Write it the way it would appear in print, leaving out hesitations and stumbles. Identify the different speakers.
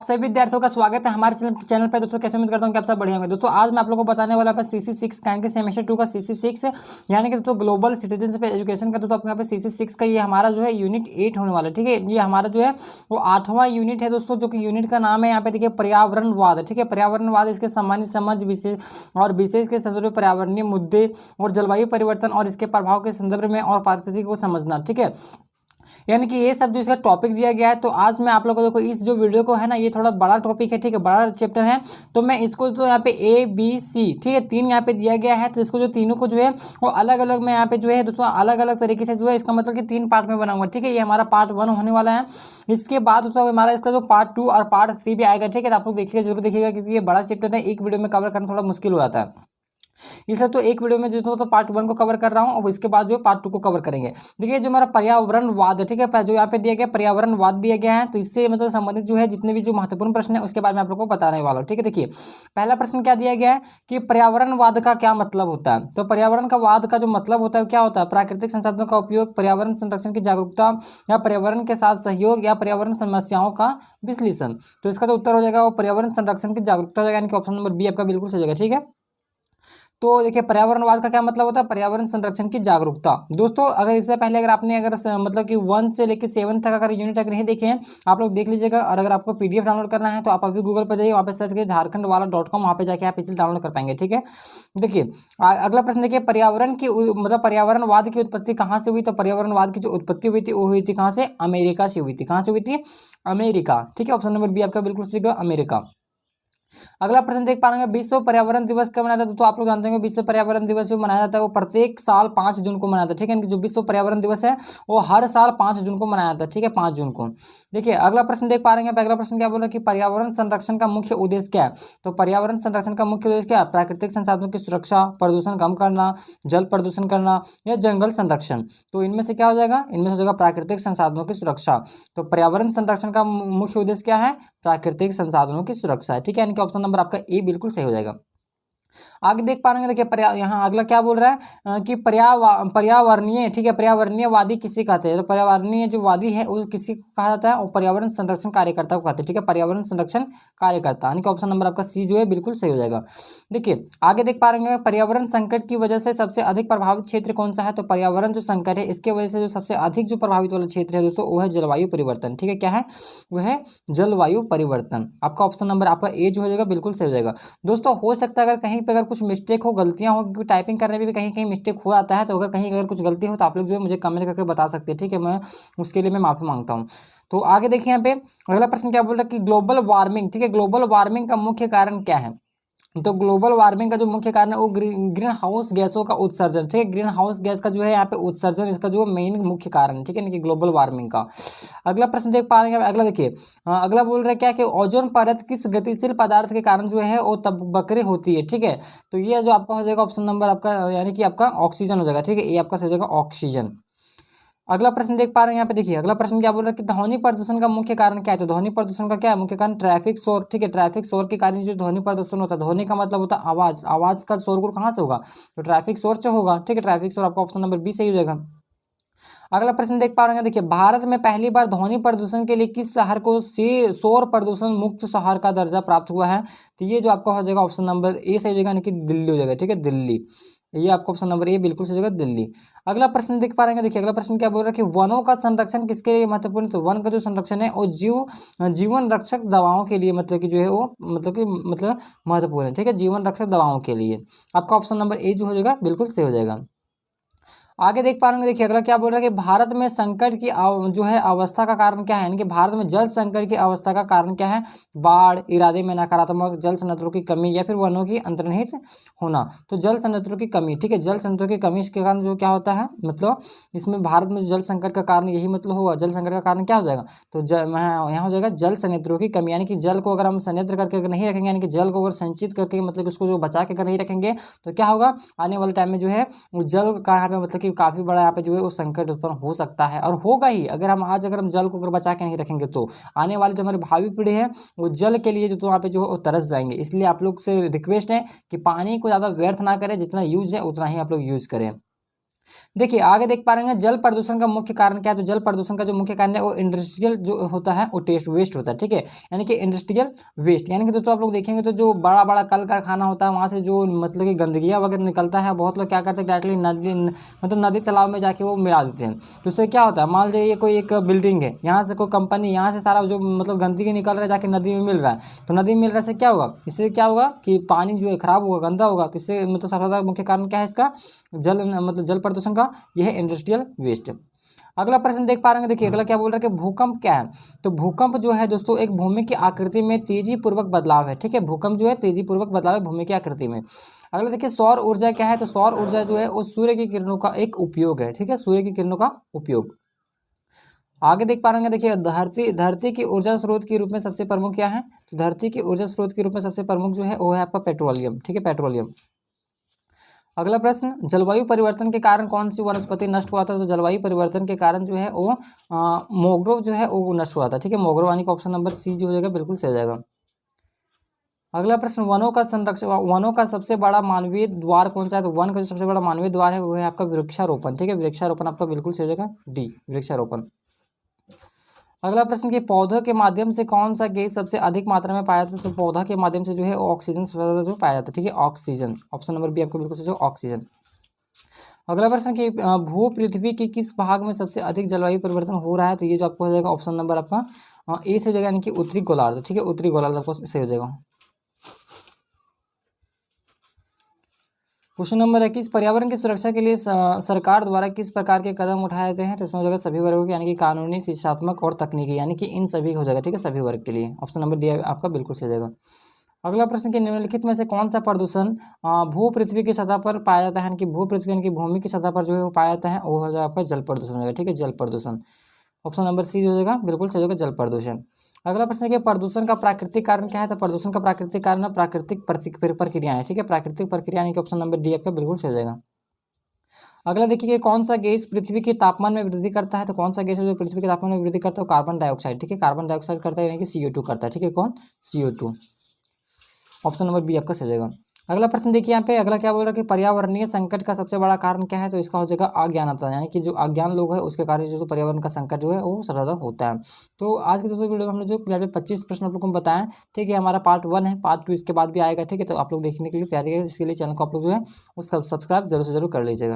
Speaker 1: सभी विद्यार्थियों का स्वागत है हमारे चैनल पर। दोस्तों कैसे उम्मीद करता हूँ कि आप सब बढ़िया होंगे। दोस्तों आज मैं आप लोगों को बताने वाला CC6 का यानी कि सेमेस्टर 2 का CC6 यानी कि दोस्तों ग्लोबल सिटीजनशिप एजुकेशन का। दोस्तों आपके यहाँ पे CC6 का ये हमारा जो है यूनिट 8 होने वाला है। ठीक है, ये हमारा जो है वो 8वां यूनिट है दोस्तों, जो कि यूनिट का नाम है यहाँ पे देखिए पर्यावरणवाद। ठीक है, पर्यावरणवाद इसके सामान्य समझ विशेष और विशेष के संदर्भ में पर्यावरणीय मुद्दे और जलवायु परिवर्तन और इसके प्रभाव के संदर्भ में और पारिस्थितिकी को समझना। ठीक है, यानी कि ये सब जो इसका टॉपिक दिया गया है। तो आज मैं आप लोगों को देखो इस जो वीडियो को है ना, ये थोड़ा बड़ा टॉपिक है। ठीक है, बड़ा चैप्टर है, तो मैं इसको तो यहाँ पे ABC ठीक है 3 यहाँ पे दिया गया है। तो इसको जो तीनों को जो है वो अलग अलग मैं यहाँ पे जो है दोस्तों अलग अलग तरीके से जो है इसका मतलब कि 3 पार्ट में बनाऊंगा। ठीक है, ये हमारा पार्ट 1 होने वाला है। इसके बाद दोस्तों हमारा इसका जो पार्ट 2 और पार्ट 3 भी आएगा। ठीक है, तो आप लोग देखिएगा, जरूर देखिएगा, क्योंकि ये बड़ा चैप्टर है, एक वीडियो में कवर करना थोड़ा मुश्किल हो जाता है। इसलिए तो एक वीडियो में जो तो पार्ट 1 को कवर कर रहा हूँ, और इसके बाद जो पार्ट 2 को कवर करेंगे। देखिए जो हमारा पर्यावरणवाद है, ठीक है, जो यहाँ पे दिया गया पर्यावरणवाद दिया गया है, तो इससे मतलब संबंधित जो है जितने भी जो महत्वपूर्ण प्रश्न है उसके बारे में आप लोग को बताने वाला हूँ। ठीक है, देखिए पहला प्रश्न क्या दिया गया है कि पर्यावरणवाद का क्या मतलब होता है। तो पर्यावरण का वाद का जो मतलब होता है क्या होता है, प्राकृतिक संसाधनों का उपयोग, पर्यावरण संरक्षण की जागरूकता, या पर्यावरण के साथ सहयोग, या पर्यावरण समस्याओं का विश्लेषण। तो इसका जो उत्तर हो जाएगा वो पर्यावरण संरक्षण की जागरूकता हो जाएगा, यानी कि ऑप्शन नंबर बी आपका बिल्कुल सही जाएगा। ठीक है, तो देखिए पर्यावरणवाद का क्या मतलब होता है, पर्यावरण संरक्षण की जागरूकता। दोस्तों अगर इससे पहले अगर आपने मतलब कि 1 से लेकर 7 तक अगर यूनिट अगर नहीं देखे हैं आप लोग देख लीजिएगा। और अगर आपको PDF डाउनलोड करना है तो आप अभी गूगल पर जाइए, वहाँ पे सर्च करिए झारखंडवाला.com, वहाँ पे जाके आप इसे डाउनलोड कर पाएंगे। ठीक है, देखिए अगला प्रश्न देखिए पर्यावरण की मतलब पर्यावरणवाद की उत्पत्ति कहाँ से हुई। तो पर्यावरणवाद की जो उत्पत्ति हुई थी वो हुई थी कहाँ से, अमेरिका से हुई थी। कहाँ से हुई थी, अमेरिका। ठीक है, ऑप्शन नंबर बी आपका बिल्कुल सही, अमेरिका। अगला प्रश्न देख पा रहे हैं, विश्व पर्यावरण दिवस कब मनाया जाता है। तो आप लोग जानते हैं विश्व पर्यावरण दिवस जो मनाया जाता है वो प्रत्येक साल 5 जून को मनाया जाता है। ठीक है, जो विश्व पर्यावरण दिवस है वो हर साल 5 जून को मनाया जाता है। ठीक है, 5 जून को। देखिए अगला प्रश्न देख पा रहे हैं, अगला प्रश्न क्या बोल रहा है कि पर्यावरण संरक्षण का मुख्य उद्देश्य क्या है। तो पर्यावरण संरक्षण का मुख्य उद्देश्य क्या है, प्राकृतिक संसाधनों की सुरक्षा, प्रदूषण कम करना, जल प्रदूषण करना, या जंगल संरक्षण। तो इनमें से क्या हो जाएगा, इनमें से हो जाएगा प्राकृतिक संसाधनों की सुरक्षा। तो पर्यावरण संरक्षण का मुख्य उद्देश्य क्या है, प्राकृतिक संसाधनों की सुरक्षा है। ठीक है, यानी कि ऑप्शन नंबर आपका ए बिल्कुल सही हो जाएगा। आगे देख पा रहे हैं, देखिए यहाँ अगला क्या बोल रहा है कि पर्यावरणीय, ठीक है, पर्यावरणीयवादी किसे कहते हैं। तो पर्यावरणीय जो वादी है वो किसी को कहा जाता है, और पर्यावरण संरक्षण कार्यकर्ता को कहते हैं। ठीक है, पर्यावरण संरक्षण कार्यकर्ता, यानी कि ऑप्शन नंबर आपका सी जो है बिल्कुल सही हो जाएगा। देखिए आगे देख पा रहे हैं, पर्यावरण संकट की वजह से सबसे अधिक प्रभावित क्षेत्र कौन सा है। तो पर्यावरण जो संकट है इसके वजह से जो सबसे अधिक जो प्रभावित वाला क्षेत्र है दोस्तों वो है जलवायु परिवर्तन। ठीक है, क्या है, वो है जलवायु परिवर्तन। आपका ऑप्शन नंबर आपका ए जो हो जाएगा बिल्कुल सही हो जाएगा। दोस्तों हो सकता है अगर कहीं पे अगर कुछ मिस्टेक हो, गलतियां हो, क्योंकि टाइपिंग करने में भी कहीं कहीं मिस्टेक हो जाता है, तो अगर कहीं अगर कुछ गलती हो तो आप लोग जो है मुझे कमेंट करके बता सकते हैं। ठीक है, मैं उसके लिए मैं माफी मांगता हूँ। तो आगे देखिए यहाँ पे अगला प्रश्न क्या बोल रहा है कि ग्लोबल वार्मिंग, ठीक है, ग्लोबल वार्मिंग का मुख्य कारण क्या है। तो ग्लोबल वार्मिंग का जो मुख्य कारण है वो ग्रीन हाउस गैसों का उत्सर्जन। ठीक है, ग्रीन हाउस गैस का जो है यहाँ पे उत्सर्जन इसका जो मेन मुख्य कारण है। ठीक है ना, कि ग्लोबल वार्मिंग का। अगला प्रश्न देख पा रहे हैं, अगला देखिए अगला बोल रहा है क्या कि ओजोन परत किस गतिशील पदार्थ के कारण जो है वो तबकरे होती है। ठीक है, तो ये जो आपका हो जाएगा ऑप्शन नंबर आपका यानी कि आपका ऑक्सीजन हो जाएगा। ठीक है, ये आपका हो जाएगा ऑक्सीजन। अगला प्रश्न देख पा रहे हैं यहाँ पे, देखिए अगला प्रश्न क्या बोल रहा है कि ध्वनि प्रदूषण का मुख्य कारण क्या है। तो ध्वनि प्रदूषण का क्या है मुख्य कारण, ट्रैफिक शोर। ठीक है, ट्रैफिक शोर के कारण जो ध्वनि प्रदूषण होता है, ध्वनि का मतलब होता है आवाज, आवाज का शोरगुल कहाँ से होगा, तो ट्रैफिक शोर से होगा। ठीक है, ट्रैफिक शोर आपका ऑप्शन नंबर बी सही हो जाएगा। अगला प्रश्न देख पा रहे हैं, देखिए भारत में पहली बार ध्वनि प्रदूषण के लिए किस शहर को शोर प्रदूषण मुक्त शहर का दर्जा प्राप्त हुआ है। तो ये जो आपका हो जाएगा ऑप्शन नंबर ए सही हो जाएगा, यानी कि दिल्ली हो जाएगा। ठीक है, दिल्ली, ये आपको ऑप्शन नंबर ए बिल्कुल सही होगा, दिल्ली। अगला प्रश्न देख पा रहे हैं, देखिए अगला प्रश्न क्या बोल रहा है कि वनों का संरक्षण किसके लिए महत्वपूर्ण। तो वन का जो संरक्षण है वो जीवन रक्षक दवाओं के लिए मतलब कि जो है वो मतलब महत्वपूर्ण है। ठीक है, जीवन रक्षक दवाओं के लिए आपका ऑप्शन नंबर ए जो हो जाएगा बिल्कुल सही हो जाएगा। आगे देख पा रहे हैं, देखिए अगला क्या बोल रहा है कि भारत में संकट की जो है अवस्था का कारण क्या है, यानी कि भारत में जल संकट की अवस्था का कारण क्या है, बाढ़, इरादे में नकारात्मक, जल संयंत्रों की कमी, या फिर वनों की अंतर्निहित होना। तो जल संयंत्रों की कमी। ठीक है, जल संयंत्रों की कमी के कारण जो क्या होता है, मतलब इसमें भारत में जल संकट का कारण यही मतलब होगा, जल संकट का कारण क्या हो जाएगा, तो यहाँ हो जाएगा जल संयंत्रों की कमी, यानी कि जल को अगर हम संयंत्र करके अगर नहीं रखेंगे, यानी कि जल को अगर संचित करके मतलब उसको जो बचा के अगर नहीं रखेंगे तो क्या होगा, आने वाले टाइम में जो है वो जल का यहाँ पे मतलब कि काफ़ी बड़ा यहाँ पे जो है वो संकट उत्पन्न हो सकता है, और होगा ही। अगर हम आज अगर हम जल को अगर बचा के नहीं रखेंगे तो आने वाले जो हमारी भावी पीढ़ी है वो जल के लिए जो तो वहाँ पे जो है वो तरस जाएंगे। इसलिए आप लोग से रिक्वेस्ट है कि पानी को ज़्यादा व्यर्थ ना करें, जितना यूज है उतना ही आप लोग यूज करें। देखिए आगे देख पा रहे हैं जल प्रदूषण का मुख्य कारण क्या है। तो जल प्रदूषण का जो मुख्य कारण है वो इंडस्ट्रियल जो होता है वो टेस्ट वेस्ट होता है, ठीक है, यानी कि इंडस्ट्रियल वेस्ट, यानी कि दोस्तों आप लोग देखेंगे तो जो बड़ा बड़ा कल कारखाना होता है वहाँ से जो मतलब कि गंदगियाँ वगैरह निकलता है, बहुत लोग क्या करते हैं डायरेक्टली नदी मतलब नदी तालाब में जाके वो मिला देते हैं। तो इससे क्या होता है, मान लीजिए ये कोई एक बिल्डिंग है, यहाँ से कोई कंपनी, यहाँ से सारा जो मतलब गंदगी निकल रहा है जाके नदी में मिल रहा है, तो नदी में मिल रहा है, इससे क्या होगा, इससे क्या होगा कि पानी जो है खराब होगा, गंदा होगा। तो इससे मतलब सबसे ज़्यादा मुख्य कारण क्या है इसका, जल मतलब जल प्रदूषण का, यह है इंडस्ट्रियल वेस्ट। अगला प्रश्न देख पा रहे हैं, देखिए अगला क्या बोल रहा है कि भूकंप क्या है। तो भूकंप जो है दोस्तों एक भूमि की आकृति में तेजी पूर्वक बदलाव है, ठीक है, भूकंप जो है तेजी पूर्वक बदलाव है भूमि की आकृति में। अगला देखिए सौर ऊर्जा क्या है। तो सौर ऊर्जा जो है वो सूर्य की किरणों का एक उपयोग है, ठीक है, सूर्य की किरणों का उपयोग। आगे देख पा रहे हैं, देखिए धरती धरती की ऊर्जा स्रोत के रूप में सबसे प्रमुख क्या है। तो धरती की ऊर्जा स्रोत के रूप में सबसे प्रमुख जो है वो है आपका पेट्रोलियम, ठीक है, पेट्रोलियम। अगला प्रश्न, जलवायु परिवर्तन के कारण कौन सी वनस्पति नष्ट हुआ था। तो जलवायु परिवर्तन के कारण जो है वो मैंग्रोव जो है वो नष्ट हुआ था, ठीक है, मैंग्रोव, यानी कि ऑप्शन नंबर सी जो हो जाएगा बिल्कुल सही हो जाएगा। अगला प्रश्न, वनों का संरक्षण, वनों का सबसे बड़ा मानवीय द्वार कौन सा है। तो वन का जो सबसे बड़ा मानवीय द्वार है वो है आपका वृक्षारोपण, ठीक है, वृक्षारोपण आपका बिल्कुल सही हो जाएगा डी, वृक्षारोपण। अगला प्रश्न कि पौधों के माध्यम से कौन सा गैस सबसे अधिक मात्रा में पाया जाता है। तो पौधा के माध्यम से जो है ऑक्सीजन सबसे ज़्यादा जो पाया जाता है, ठीक है, ऑक्सीजन, ऑप्शन नंबर बी आपको बिल्कुल सही है, ऑक्सीजन। अगला प्रश्न कि भू पृथ्वी के किस भाग में सबसे अधिक जलवायु परिवर्तन हो रहा है। तो ये जो आपको हो जाएगा ऑप्शन नंबर आपका ए से हो जाएगा, यानी कि उत्तरी गोलार्ध, ठीक है, उत्तरी गोलार्ध आपको सही हो जाएगा। क्वेश्चन नंबर 21, पर्यावरण की सुरक्षा के लिए सरकार द्वारा किस प्रकार के कदम उठाए जाते हैं। तो इसमें हो जाएगा सभी वर्गों के, यानी कि कानूनी, शिक्षात्मक और तकनीकी, यानी कि इन सभी हो जाएगा, ठीक है, सभी वर्ग के लिए, ऑप्शन नंबर डी आपका बिल्कुल सही हो जाएगा। अगला प्रश्न कि निम्नलिखित में से कौन सा प्रदूषण भू पृथ्वी की सतह पर पाया जाता है, यानी कि भू पृथ्वी यानी कि भूमि की सतह पर जो है वो पाया जाता है, वो हो जाएगा आपका जल प्रदूषण हो जाएगा, ठीक है, जल प्रदूषण, ऑप्शन नंबर सी हो जाएगा बिल्कुल सही होगा, जल प्रदूषण। अगला प्रश्न है कि प्रदूषण का प्राकृतिक कारण क्या है। तो प्रदूषण का प्राकृतिक कारण है प्राकृतिक प्रक्रियाएं, ठीक है, प्राकृतिक प्रक्रिया, यानी कि ऑप्शन नंबर डी आपका बिल्कुल सही हो जाएगा। अगला देखिए कि कौन सा गैस पृथ्वी के तापमान में वृद्धि करता है। तो कौन सा गैस है जो पृथ्वी के तापमान में वृद्धि करता है, कार्बन डाइऑक्साइड, ठीक है, कार्बन डाइऑक्साइड करता है, यानी कि CO2 करता है, ठीक है, कौन, CO2, ऑप्शन नंबर बी आपका सही हो जाएगा। अगला प्रश्न देखिए यहाँ पे, अगला क्या बोल रहा है कि पर्यावरणीय संकट का सबसे बड़ा कारण क्या है। तो इसका हो जाएगा अज्ञानता, यानी कि जो अज्ञान लोग है उसके कारण जो पर्यावरण का संकट जो है वो सबसे ज़्यादा होता है। तो आज की दोस्तों वीडियो में हमने जो यहाँ पे 25 प्रश्न आप लोगों को बताया, ठीक है, हमारा पार्ट 1 है, पार्ट 2 इसके बाद भी आएगा, ठीक है, तो आप लोग देखने के लिए तैयारी है, इसके लिए चैनल को आप लोग जो है उसका सब्सक्राइब जरूर से जरूर कर लीजिएगा।